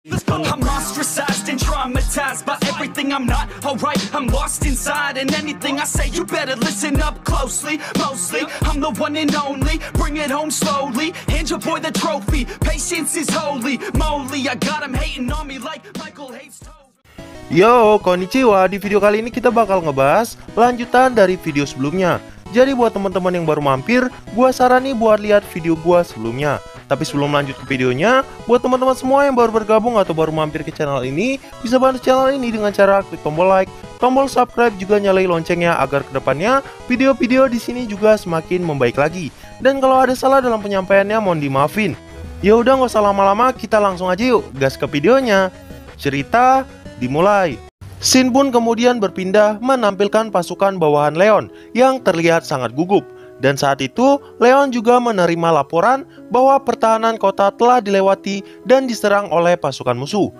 I'm ostracized and traumatized by everything I'm not alright. I'm lost inside and anything I say you better listen up closely. Mostly I'm the one and only, bring it home slowly. Hand your boy the trophy, patience is holy moly. I got him hating on me like Michael hates Toby. Yo, konnichiwa. Di video kali ini kita bakal ngebahas lanjutan dari video sebelumnya. Jadi buat teman-teman yang baru mampir, gua sarani buat lihat video gua sebelumnya. Tapi sebelum lanjut ke videonya, buat teman-teman semua yang baru bergabung atau baru mampir ke channel ini, bisa bantu channel ini dengan cara klik tombol like, tombol subscribe, juga nyalain loncengnya agar kedepannya video-video di sini juga semakin membaik lagi. Dan kalau ada salah dalam penyampaiannya, mohon dimaafin. Ya udah, nggak usah lama-lama, kita langsung aja yuk gas ke videonya. Cerita dimulai. Shin pun kemudian berpindah menampilkan pasukan bawahan Leon yang terlihat sangat gugup. Dan saat itu, Leon juga menerima laporan bahwa pertahanan kota telah dilewati dan diserang oleh pasukan musuh.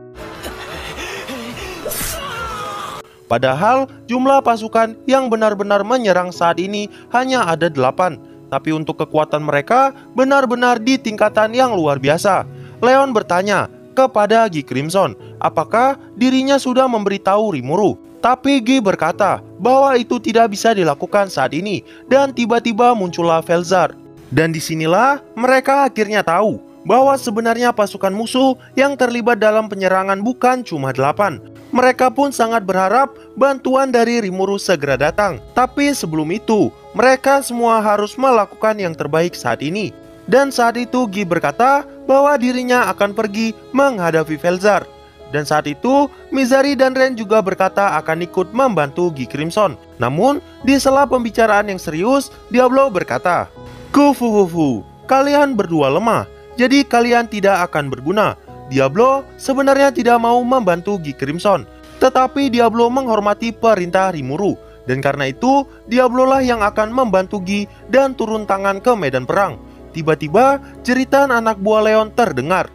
Padahal, jumlah pasukan yang benar-benar menyerang saat ini hanya ada 8. Tapi untuk kekuatan mereka benar-benar di tingkatan yang luar biasa. Leon bertanya kepada Gi Crimson, apakah dirinya sudah memberitahu Rimuru. Tapi Gi berkata bahwa itu tidak bisa dilakukan saat ini, dan tiba-tiba muncullah Felzar. Dan disinilah mereka akhirnya tahu bahwa sebenarnya pasukan musuh yang terlibat dalam penyerangan bukan cuma 8. Mereka pun sangat berharap bantuan dari Rimuru segera datang. Tapi sebelum itu, mereka semua harus melakukan yang terbaik saat ini. Dan saat itu Gi berkata bahwa dirinya akan pergi menghadapi Felzar. Dan saat itu, Mizari dan Ren juga berkata akan ikut membantu Gi Crimson. Namun, di sela pembicaraan yang serius, Diablo berkata, "Kufufufu, kalian berdua lemah, jadi kalian tidak akan berguna." Diablo sebenarnya tidak mau membantu Gi Crimson, tetapi Diablo menghormati perintah Rimuru. Dan karena itu, Diablo lah yang akan membantu Gi dan turun tangan ke medan perang. Tiba-tiba, jeritan anak buah Leon terdengar.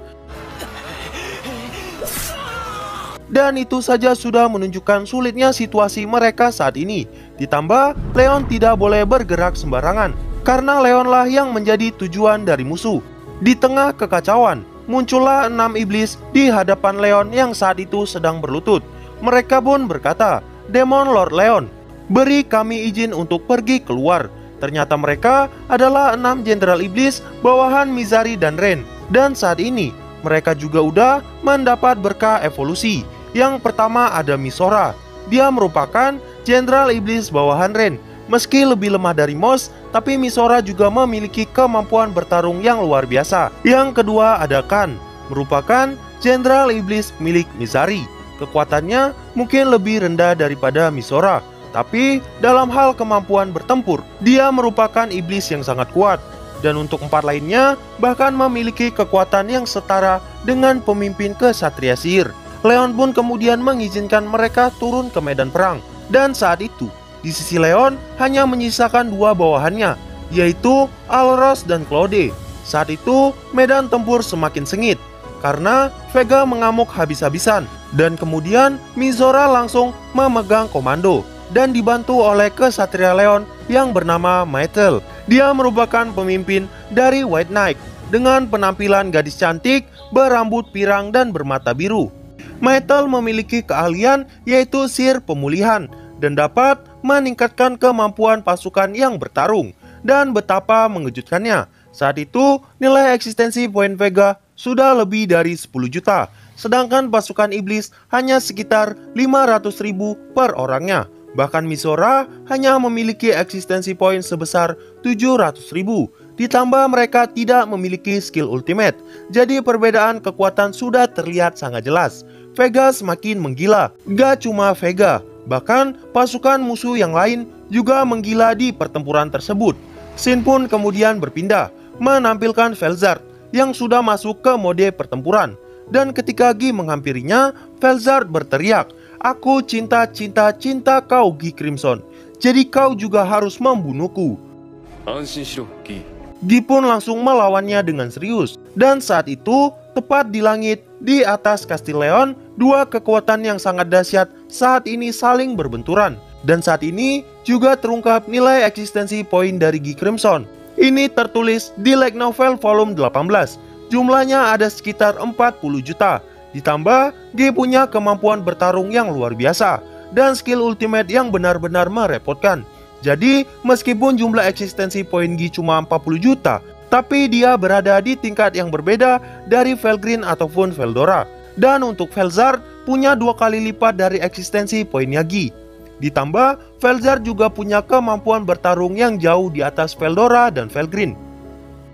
Dan itu saja sudah menunjukkan sulitnya situasi mereka saat ini. Ditambah, Leon tidak boleh bergerak sembarangan, karena Leonlah yang menjadi tujuan dari musuh. Di tengah kekacauan, muncullah 6 iblis di hadapan Leon yang saat itu sedang berlutut. Mereka pun berkata, "Demon Lord Leon, beri kami izin untuk pergi keluar." Ternyata mereka adalah 6 jenderal iblis bawahan Mizari dan Ren. Dan saat ini, mereka juga udah mendapat berkah evolusi. Yang pertama ada Misora. Dia merupakan jenderal iblis bawahan Ren. Meski lebih lemah dari Mos, tapi Misora juga memiliki kemampuan bertarung yang luar biasa. Yang kedua ada Kan, merupakan jenderal iblis milik Mizari. Kekuatannya mungkin lebih rendah daripada Misora, tapi dalam hal kemampuan bertempur, dia merupakan iblis yang sangat kuat. Dan untuk 4 lainnya, bahkan memiliki kekuatan yang setara dengan pemimpin kesatria sihir. Leon pun kemudian mengizinkan mereka turun ke medan perang. Dan saat itu, di sisi Leon hanya menyisakan 2 bawahannya, yaitu Alros dan Claude. Saat itu, medan tempur semakin sengit, karena Vega mengamuk habis-habisan. Dan kemudian, Mizora langsung memegang komando, dan dibantu oleh kesatria Leon yang bernama Mythel. Dia merupakan pemimpin dari White Knight, dengan penampilan gadis cantik, berambut pirang dan bermata biru. Mythel memiliki keahlian yaitu sihir pemulihan dan dapat meningkatkan kemampuan pasukan yang bertarung. Dan betapa mengejutkannya, saat itu nilai eksistensi poin Vega sudah lebih dari 10 juta, sedangkan pasukan iblis hanya sekitar 500.000 per orangnya. Bahkan Misora hanya memiliki eksistensi poin sebesar 700.000. Ditambah mereka tidak memiliki skill ultimate, jadi perbedaan kekuatan sudah terlihat sangat jelas. Vega semakin menggila. Gak cuma Vega, bahkan pasukan musuh yang lain juga menggila di pertempuran tersebut. Shin pun kemudian berpindah, menampilkan Felzar yang sudah masuk ke mode pertempuran. Dan ketika Gi menghampirinya, Felzar berteriak, "Aku cinta kau Gi Crimson, jadi kau juga harus membunuhku." Gi pun langsung melawannya dengan serius. Dan saat itu, tepat di langit, di atas kastil Leon, 2 kekuatan yang sangat dahsyat saat ini saling berbenturan. Dan saat ini juga terungkap nilai eksistensi poin dari Gi Crimson. Ini tertulis di Light Novel volume 18. Jumlahnya ada sekitar 40 juta. Ditambah, G punya kemampuan bertarung yang luar biasa dan skill ultimate yang benar-benar merepotkan. Jadi, meskipun jumlah eksistensi poin G cuma 40 juta, tapi dia berada di tingkat yang berbeda dari Felgreen ataupun Veldora. Dan untuk Felzar punya 2 kali lipat dari eksistensi poinnya G. Ditambah, Felzar juga punya kemampuan bertarung yang jauh di atas Veldora dan Felgreen.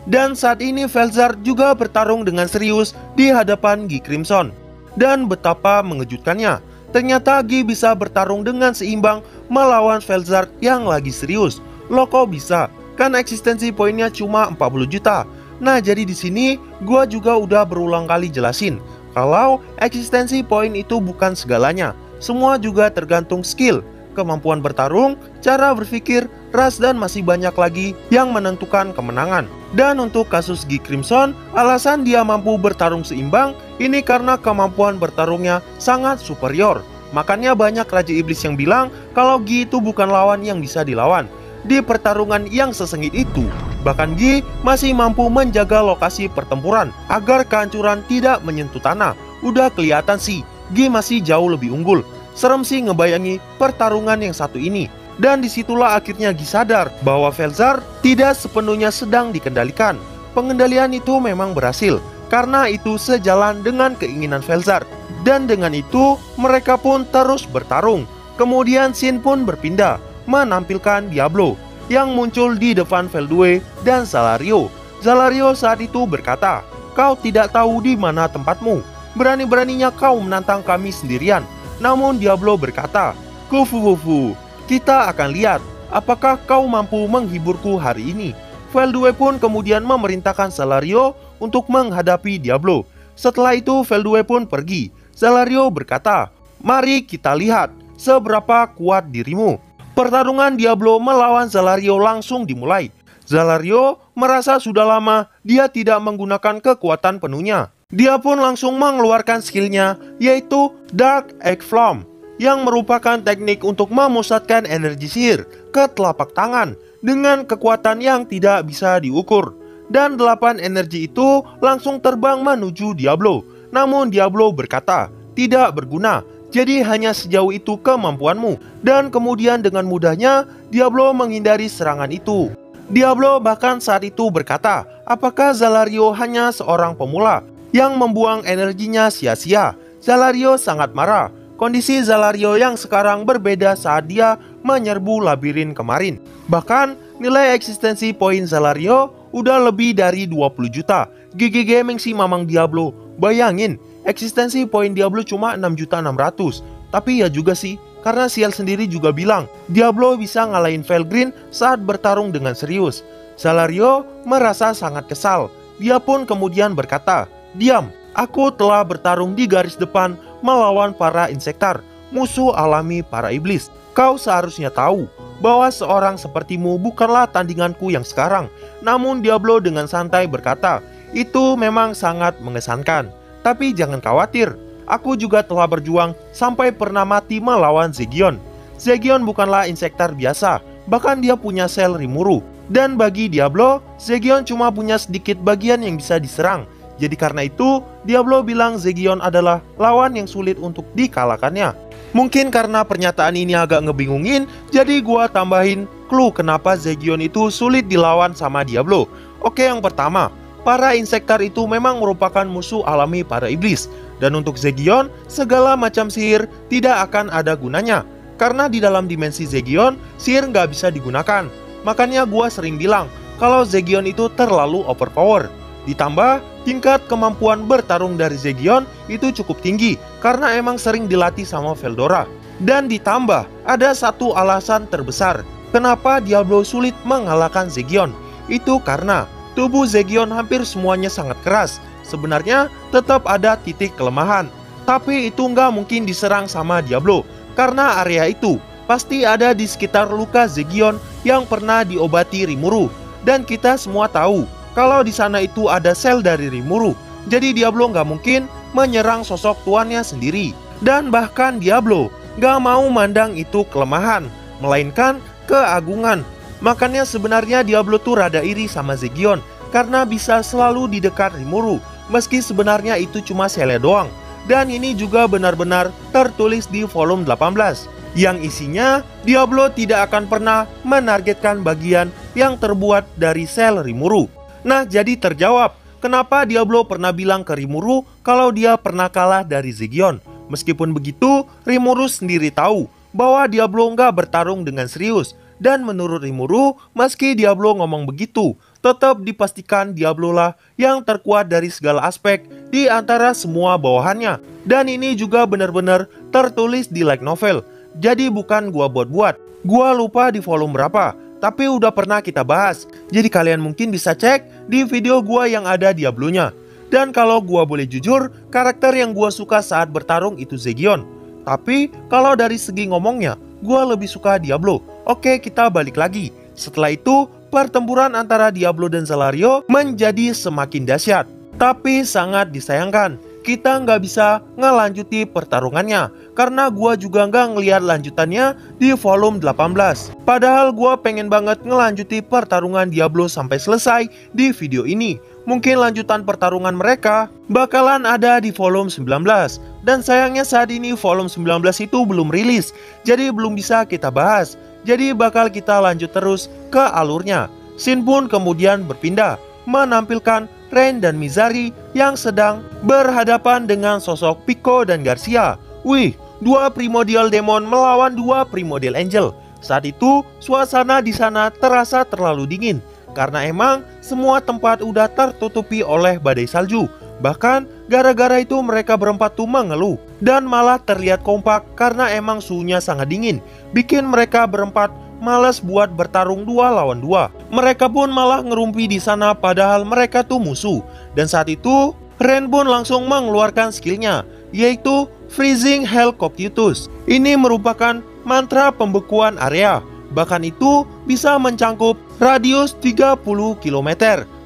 Dan saat ini Felzar juga bertarung dengan serius di hadapan G Crimson. Dan betapa mengejutkannya, ternyata G bisa bertarung dengan seimbang melawan Felzar yang lagi serius. Loh kok bisa? Kan eksistensi poinnya cuma 40 juta. Nah, jadi di sini gua juga udah berulang kali jelasin kalau eksistensi poin itu bukan segalanya. Semua juga tergantung skill, kemampuan bertarung, cara berpikir, ras, dan masih banyak lagi yang menentukan kemenangan. Dan untuk kasus G Crimson, alasan dia mampu bertarung seimbang ini karena kemampuan bertarungnya sangat superior. Makanya banyak Raja Iblis yang bilang kalau G itu bukan lawan yang bisa dilawan. Di pertarungan yang sesengit itu, bahkan G masih mampu menjaga lokasi pertempuran agar kehancuran tidak menyentuh tanah. Udah kelihatan sih, G masih jauh lebih unggul. Serem sih ngebayangi pertarungan yang satu ini. Dan disitulah akhirnya G sadar bahwa Felzar tidak sepenuhnya sedang dikendalikan. Pengendalian itu memang berhasil karena itu sejalan dengan keinginan Felzar. Dan dengan itu mereka pun terus bertarung. Kemudian scene pun berpindah menampilkan Diablo yang muncul di depan Veldue dan Zalario. Zalario saat itu berkata, "Kau tidak tahu di mana tempatmu. Berani-beraninya kau menantang kami sendirian." Namun Diablo berkata, "Kufufufu, kita akan lihat apakah kau mampu menghiburku hari ini." Veldue pun kemudian memerintahkan Zalario untuk menghadapi Diablo. Setelah itu Veldue pun pergi. Zalario berkata, "Mari kita lihat seberapa kuat dirimu." Pertarungan Diablo melawan Zalario langsung dimulai. Zalario merasa sudah lama dia tidak menggunakan kekuatan penuhnya. Dia pun langsung mengeluarkan skillnya, yaitu Dark Egg Flame, yang merupakan teknik untuk memusatkan energi sihir ke telapak tangan dengan kekuatan yang tidak bisa diukur. Dan 8 energi itu langsung terbang menuju Diablo. Namun Diablo berkata, "Tidak berguna. Jadi hanya sejauh itu kemampuanmu." Dan kemudian dengan mudahnya Diablo menghindari serangan itu. Diablo bahkan saat itu berkata, apakah Zalario hanya seorang pemula yang membuang energinya sia-sia? Zalario sangat marah. Kondisi Zalario yang sekarang berbeda saat dia menyerbu labirin kemarin. Bahkan nilai eksistensi poin Zalario udah lebih dari 20 juta. GG Gaming sih mamang Diablo. Bayangin, eksistensi poin Diablo cuma 6.600.000. Tapi ya juga sih, karena Ciel sendiri juga bilang Diablo bisa ngalahin Felgreen saat bertarung dengan serius. Zalario merasa sangat kesal. Dia pun kemudian berkata, "Diam, aku telah bertarung di garis depan melawan para insektar, musuh alami para iblis. Kau seharusnya tahu bahwa seorang sepertimu bukanlah tandinganku yang sekarang." Namun Diablo dengan santai berkata, "Itu memang sangat mengesankan. Tapi jangan khawatir, aku juga telah berjuang sampai pernah mati melawan Zegion. Zegion bukanlah insektar biasa, bahkan dia punya sel Rimuru. Dan bagi Diablo, Zegion cuma punya sedikit bagian yang bisa diserang. Jadi karena itu, Diablo bilang Zegion adalah lawan yang sulit untuk dikalahkannya." Mungkin karena pernyataan ini agak ngebingungin, jadi gua tambahin clue kenapa Zegion itu sulit dilawan sama Diablo. Oke, yang pertama, para insektar itu memang merupakan musuh alami para iblis. Dan untuk Zegion, segala macam sihir tidak akan ada gunanya. Karena di dalam dimensi Zegion, sihir nggak bisa digunakan. Makanya gua sering bilang kalau Zegion itu terlalu overpower. Ditambah, tingkat kemampuan bertarung dari Zegion itu cukup tinggi karena emang sering dilatih sama Veldora. Dan ditambah, ada satu alasan terbesar kenapa Diablo sulit mengalahkan Zegion. Itu karena tubuh Zegion hampir semuanya sangat keras. Sebenarnya tetap ada titik kelemahan, tapi itu nggak mungkin diserang sama Diablo. Karena area itu pasti ada di sekitar luka Zegion yang pernah diobati Rimuru. Dan kita semua tahu kalau di sana itu ada sel dari Rimuru. Jadi Diablo nggak mungkin menyerang sosok tuannya sendiri. Dan bahkan Diablo nggak mau mandang itu kelemahan, melainkan keagungan. Makanya sebenarnya Diablo tuh rada iri sama Zegion karena bisa selalu di dekat Rimuru, meski sebenarnya itu cuma selnya doang. Dan ini juga benar-benar tertulis di volume 18, yang isinya Diablo tidak akan pernah menargetkan bagian yang terbuat dari sel Rimuru. Nah, jadi terjawab kenapa Diablo pernah bilang ke Rimuru kalau dia pernah kalah dari Zegion. Meskipun begitu, Rimuru sendiri tahu bahwa Diablo nggak bertarung dengan serius. Dan menurut Rimuru, meski Diablo ngomong begitu, tetap dipastikan Diablo lah yang terkuat dari segala aspek di antara semua bawahannya. Dan ini juga benar-benar tertulis di light novel. Jadi bukan gua buat-buat. Gua lupa di volume berapa, tapi udah pernah kita bahas. Jadi kalian mungkin bisa cek di video gua yang ada Diablonya. Dan kalau gua boleh jujur, karakter yang gua suka saat bertarung itu Zegion. Tapi kalau dari segi ngomongnya, gua lebih suka Diablo. Oke, kita balik lagi. Setelah itu, pertempuran antara Diablo dan Zelario menjadi semakin dahsyat. Tapi sangat disayangkan, kita nggak bisa ngelanjuti pertarungannya. Karena gua juga nggak ngelihat lanjutannya di volume 18. Padahal gua pengen banget ngelanjuti pertarungan Diablo sampai selesai di video ini. Mungkin lanjutan pertarungan mereka bakalan ada di volume 19. Dan sayangnya saat ini volume 19 itu belum rilis, jadi belum bisa kita bahas. Jadi bakal kita lanjut terus ke alurnya. Scene pun kemudian berpindah, menampilkan Rain dan Mizari yang sedang berhadapan dengan sosok Pico dan Garcia. Wih, dua primordial demon melawan dua primordial angel. Saat itu suasana di sana terasa terlalu dingin karena emang semua tempat udah tertutupi oleh badai salju. Bahkan gara-gara itu mereka berempat tuh mengeluh dan malah terlihat kompak karena emang suhunya sangat dingin, bikin mereka berempat malas buat bertarung 2 lawan 2. Mereka pun malah ngerumpi di sana padahal mereka tuh musuh. Dan saat itu Ren pun langsung mengeluarkan skillnya, yaitu Freezing Hell Cocytus. Ini merupakan mantra pembekuan area. Bahkan itu bisa mencangkup radius 30 km.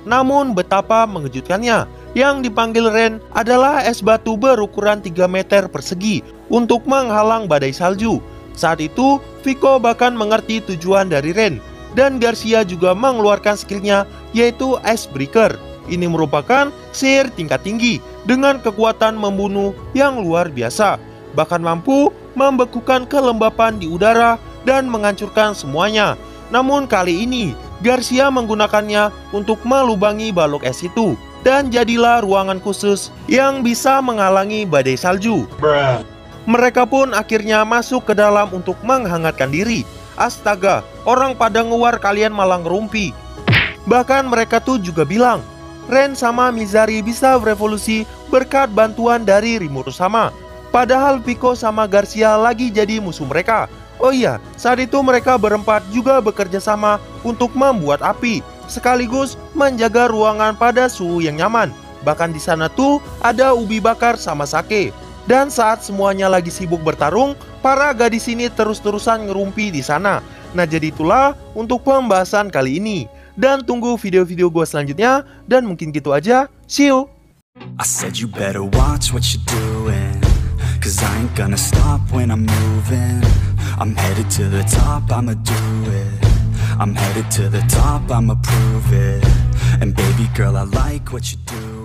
Namun betapa mengejutkannya, yang dipanggil Ren adalah es batu berukuran 3 meter persegi untuk menghalang badai salju. Saat itu Vico bahkan mengerti tujuan dari Ren. Dan Garcia juga mengeluarkan skillnya, yaitu Ice Breaker. Ini merupakan sihir tingkat tinggi dengan kekuatan membunuh yang luar biasa. Bahkan mampu membekukan kelembapan di udara dan menghancurkan semuanya. Namun kali ini Garcia menggunakannya untuk melubangi balok es itu. Dan jadilah ruangan khusus yang bisa menghalangi badai salju. Mereka pun akhirnya masuk ke dalam untuk menghangatkan diri. Astaga, orang pada nguar kalian malah ngerumpi. Bahkan mereka tuh juga bilang Ren sama Mizari bisa berevolusi berkat bantuan dari Rimuru sama. Padahal Pico sama Garcia lagi jadi musuh mereka. Oh iya, saat itu mereka berempat juga bekerja sama untuk membuat api, sekaligus menjaga ruangan pada suhu yang nyaman. Bahkan di sana tuh ada ubi bakar sama sake. Dan saat semuanya lagi sibuk bertarung, para gadis ini terus-terusan ngerumpi di sana. Nah, jadi itulah untuk pembahasan kali ini. Dan tunggu video-video gue selanjutnya. Dan mungkin gitu aja. See you. I said you better watch what you're doing, 'cause I ain't gonna stop when I'm moving. I'm headed to the top, I'ma do it. I'm headed to the top, I'ma prove it. And baby girl, I like what you do.